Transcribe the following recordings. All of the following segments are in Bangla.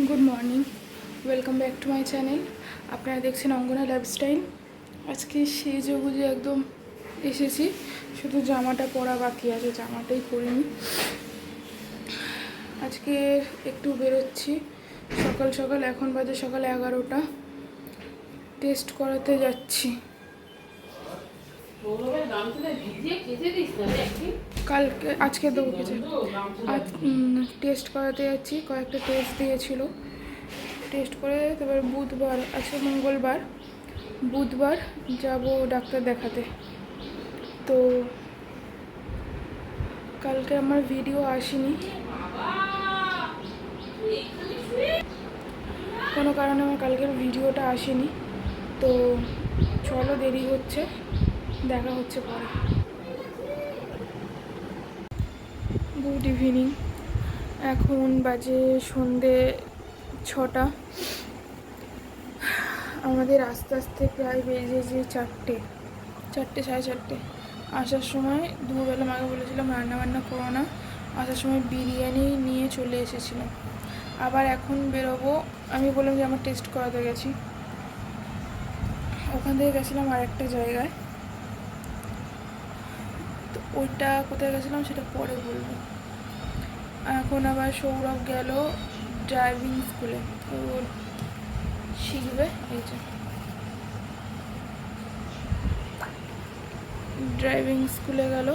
Good morning, welcome back to my channel. আপনারা দেখছেন অঙ্গনা লাইফস্টাইল। আজকে সেজে গুজে একদম এসেছি, শুধু জামাটা পরা বাকি আছে, জামাটাই পরিনি। আজকে একটু বেরোচ্ছি সকাল সকাল, এখন বাজে সকাল 11টা। টেস্ট করাতে যাচ্ছি। কালকে আজকে দেবো কিছু, আজ টেস্ট করাতে যাচ্ছি। কয়েকটা টেস্ট দিয়েছিল, টেস্ট করে তারপর বুধবার, আজকে মঙ্গলবার, বুধবার যাব ডাক্তার দেখাতে। তো কালকে আমার ভিডিও আসেনি, কোনো কারণে আমার কালকের ভিডিওটা আসেনি। তো চলো, দেরি হচ্ছে, দেখা হচ্ছে পরে। গুড ইভিনিং, এখন বাজে সন্ধে 6টা। আমাদের আস্তে আস্তে প্রায় বেজেছে 4টে, 4টে, 4:30। আসার সময় দুপুরবেলা মাকে বলেছিলাম রান্নাবান্না করো না, আসার সময় বিরিয়ানি নিয়ে চলে এসেছিলাম। আবার এখন বেরোবো, আমি বললাম যে আমার টেস্ট করাতে গেছি, ওখান থেকে গেছিলাম আর একটা জায়গায়। তো ওইটা কোথায় গেছিলাম সেটা পরে বলবো। এখন আবার সৌরভ গেল ড্রাইভিং স্কুলে, ও শিখবে। এই যে ড্রাইভিং স্কুলে গেল,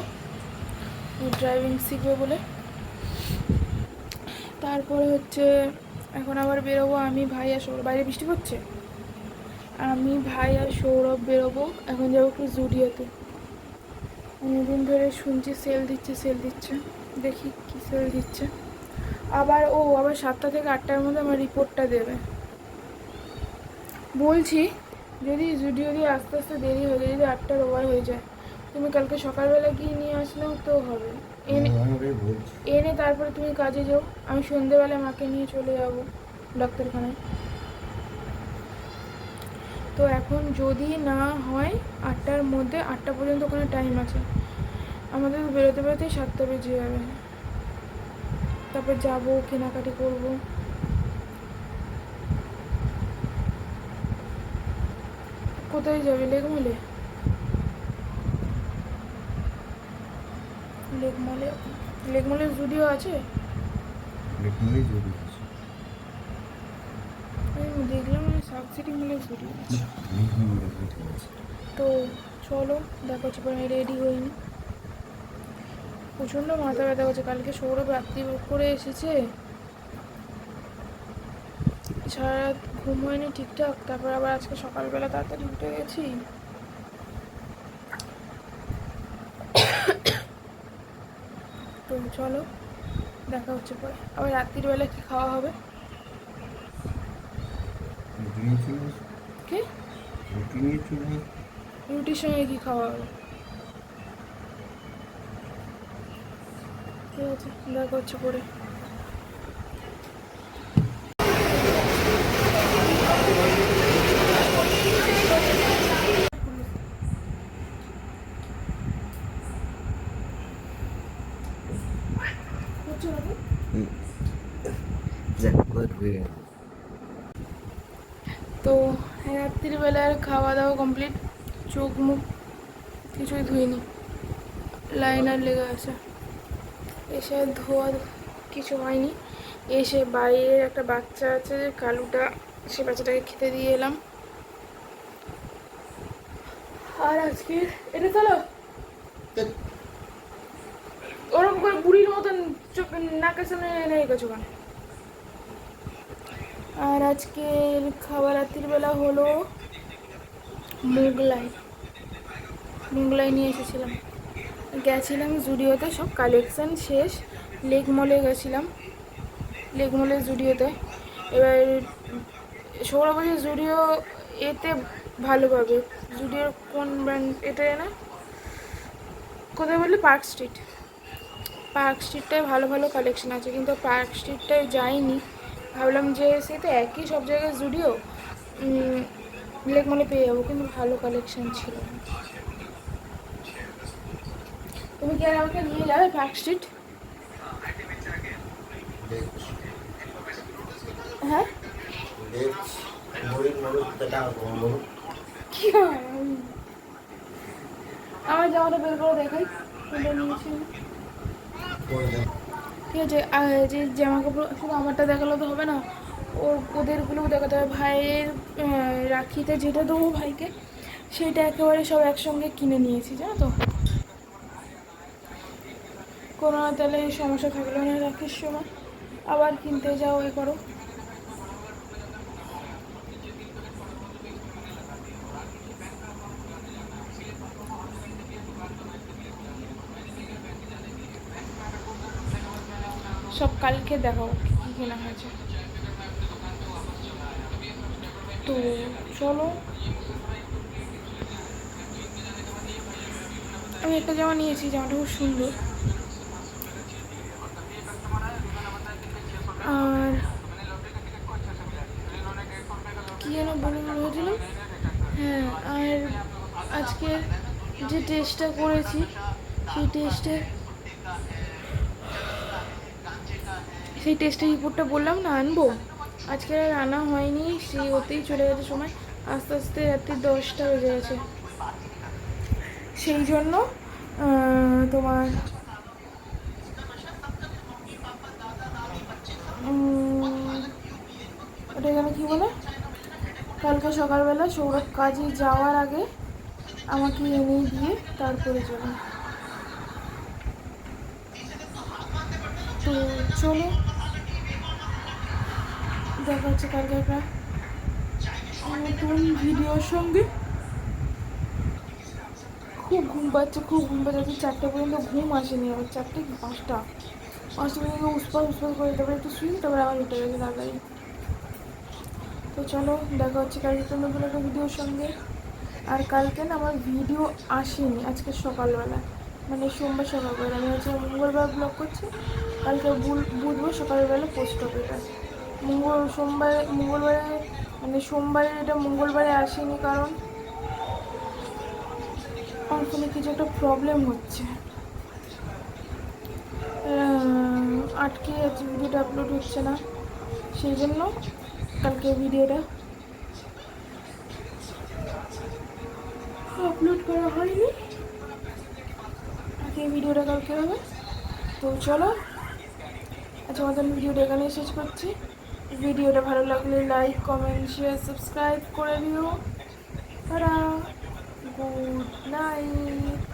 ও ড্রাইভিং শিখবে বলে। তারপরে হচ্ছে এখন আবার বেরোবো আমি, ভাই আর সৌরভ। বাইরে বৃষ্টি পড়ছে। আমি, ভাই আর সৌরভ বেরোবো। এখন যাবো একটু জুডিওতে। অনেকদিন ধরে শুনছি সেল দিচ্ছে, দেখি কী সেল দিচ্ছে। আবার 7টা থেকে 8টার মধ্যে আমার রিপোর্টটা দেবে বলছি। যদি জুডিও দিয়ে আস্তে আস্তে দেরি হয়ে যায়, যদি 8টার ওভার হয়ে যায়, তুমি কালকে সকালবেলা গিয়ে নিয়ে আসলেও তো হবে। এনে তারপরে তুমি কাজে যাও, আমি সন্ধেবেলায় মাকে নিয়ে চলে যাব ডাক্তারখানায়। তো এখন যদি না হয় 8টার মধ্যে, 8টা পর্যন্ত ওখানে টাইম আছে, আমাদের বেরোতে বেরোতেই 7টা বেজে যাবে। তারপর যাবো, কেনাকাটি করবো। কোথায় যাবে? লেকমলে? লেকমলের জুডিও আছে? আমি দেখলাম সাবসিডি মলের জুডিও আছে। তো চলো, দেখা হচ্ছে পরে। আমি রেডি হইনি, প্রচণ্ড মাথা ব্যথা করছে। কালকে সৌরভ রাত্রি করে এসেছে, সারা রাত ঘুম হয়নি ঠিকঠাক। তারপর আবার আজকে সকালবেলা তাড়াতাড়ি উঠে গেছি। তো চলো, দেখা হচ্ছে পরে। আবার রাত্রির বেলা কি খাওয়া হবে? কি রুটির সঙ্গে কি খাওয়া হবে? ঠিক আছে, দেখা হচ্ছে পরে। তো রাত্রির বেলার খাওয়া দাওয়া কমপ্লিট, চোখ মুখ কিছুই ধুইনি, লাইনার লেগে আছে। এসে ধোয়া কিছু হয়নি। এসে বাইরের একটা বাচ্চা আছে, কালুটা, সে বাচ্চাটাকে খেতে দিয়ে এলাম। আর আজকে এটা চলো, ওরকম করে বুড়ির মতন চোখ নাকের সামনে নেই গেছো কেন? আর আজকে খাবার রাত্রির বেলা হলো মোগলাই নিয়ে এসেছিলাম। গেছিলাম জুডিওতে, সব কালেকশান শেষ। লেক মলে গেছিলাম, লেক মলের জুডিওতে। এবার সৌরভ বলছে জুডিও এতে ভালো পাবে। জুডিওর কোন ব্র্যান্ড এটা না, কোথায় বললি? পার্ক স্ট্রিটটায় ভালো ভালো কালেকশান আছে, কিন্তু পার্ক স্ট্রিটটায় যাইনি। ভাবলাম যে সে তো একই সব জায়গায় জুডিও, লেক মলে পেয়ে যাবো, কিন্তু ভালো কালেকশান ছিল না। তুমি কি আর আমাকে নিয়ে যাবে পার্ক স্ট্রিট? হ্যাঁ কি হয় আমার জামাটা বের করে দেখাই কোনটা নিয়েছি ঠিক আছে। আর যে জামা কাপড় শুধু আমারটা দেখালে তো হবে না, ওদেরগুলোও দেখাতে হবে। ভাইয়ের রাখিতে যেটা দেবো ভাইকে সেটা একেবারে সব একসঙ্গে কিনে নিয়েছি, জানো তো। কোনো তাহলে সমস্যা থাকলো না রাখির সময় আবার কিনতে যাও এ করো। সব কালকে দেখাও কী কেনা হয়েছে। তো চলো, আমি একটা জামা নিয়েছি, জামাটা খুব সুন্দর। আর কী যেন বলে ভেবেছিলাম, হ্যাঁ আর আজকে যে টেস্টটা করেছি সেই টেস্টের রিপোর্টটা বললাম না আনবো, আজকে আর আনা হয়নি, সেই ওতেই চলে গেছে সময়। আস্তে আস্তে রাত্রি 10টা বেজে গেছে, সেই জন্য তোমার ওটা এখানে কী বলে, কালকে সকালবেলা সৌরভ কাজে যাওয়ার আগে আমাকে এনে দিয়ে তারপরে যাবে। তো চলো দেখা হচ্ছে কালকে একটা নতুন ভিডিওর সঙ্গে। খুব ঘুম পাচ্ছে, খুব ঘুম পাচ্ছে, 4টে পর্যন্ত ঘুম আসেনি, আবার 4টে কি 5টা পর্যন্ত উসপাস করে তারপরে একটু শুই, তারপরে আবার উঠে গেছে তাড়াতাড়ি। তো চলো দেখা হচ্ছে কালকে একটা নতুন একটা ভিডিওর সঙ্গে। আর কালকে না আমার ভিডিও আসেনি, আজকে সকালবেলা মানে সোমবার সকালবেলা, আমি আজকে মঙ্গলবার ব্লগ করছি, কালকে বুধবার সকালবেলা পোস্ট হবে এটা। মঙ্গলবারে মানে সোমবারে এটা মঙ্গলবারে আসেনি, কারণ আমার ফোনে কিছু একটা প্রবলেম হচ্ছে, আটকে যাচ্ছে, ভিডিওটা আপলোড হচ্ছে না, সেই জন্য কালকে ভিডিওটা আপলোড করা হয়নি, আজকে ভিডিওটা কালকে হবে। তো চলো আচ্ছা আমাদের ভিডিওটা এখানে শেষ করছি। ভিডিওটা ভালো লাগলে লাইক কমেন্ট শেয়ার সাবস্ক্রাইব করে দিও। তারা গুড নাইট।